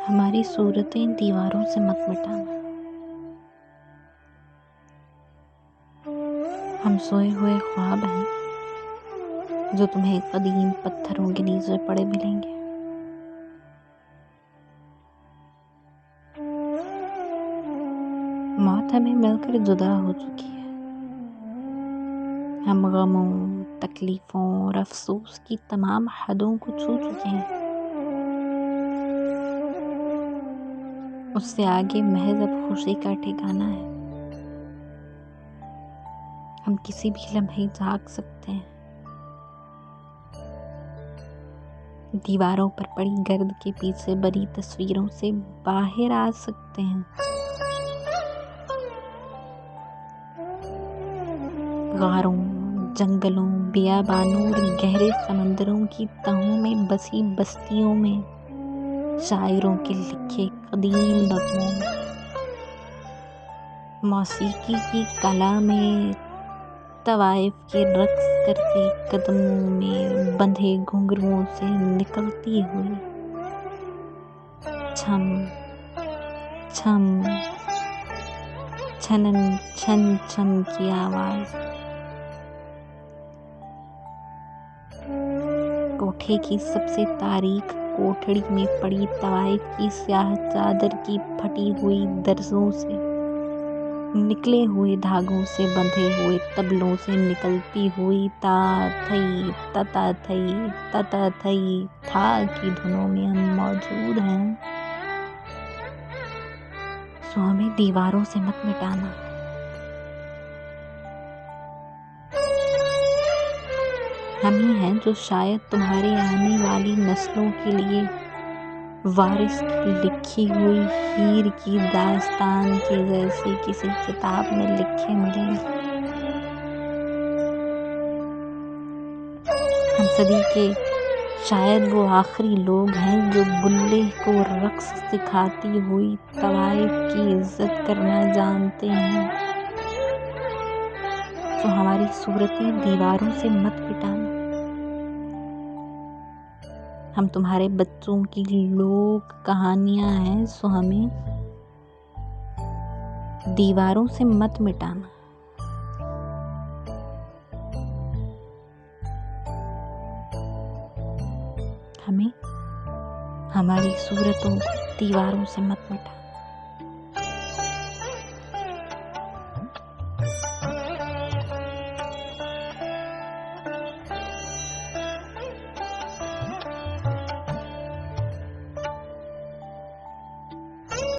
हमारी सूरतें दीवारों से मत मिटाना। हम सोए हुए ख्वाब हैं जो तुम्हें कदीम पत्थरों के नीचे पड़े मिलेंगे। मौत हमें मिलकर जुदा हो चुकी है। हम गमों, तकलीफों और अफसोस की तमाम हदों को छू चुके हैं। उससे आगे महज अब खुशी का ठिकाना है। हम किसी भी लम्हे जाग सकते हैं। दीवारों पर पड़ी गर्द के पीछे बनी तस्वीरों से बाहर आ सकते हैं। गारों, जंगलों, बियाबानों और गहरे समंदरों की तहों में बसी बस्तियों में, शायरों के लिखे कदीम नगमों में, मौसीकी की कला में, तवाइफ के रक्स करते कदमों में बंधे घुंघरुओं से निकलती हुई छम छम छनन छन छम की आवाज। कोठे की सबसे तारीख कोठड़ी में पड़ी तवाइफ की स्याह चादर की फटी हुई दर्जों से, निकले हुए धागों से बंधे हुए तबलों से निकलती हुई ता थई तता थई तता थई था की धुनों में हम मौजूद हैं। सो हमें दीवारों से मत मिटाना। हम ही हैं जो शायद तुम्हारी आने वाली नस्लों के लिए वारिस की लिखी हुई हीर की दास्तान के जैसे किसी किताब में लिखे मिलेंगे। हम सदी के शायद वो आखिरी लोग हैं जो बुल्ले को रक्स सिखाती हुई तवाइफ की इज्जत करना जानते हैं। तो हमारी सूरतें दीवारों से मत मिटाना। हम तुम्हारे बच्चों की लोक कहानियां हैं, सो हमें दीवारों से मत मिटाना। हमें हमारी सूरतों को दीवारों से मत मिटाना।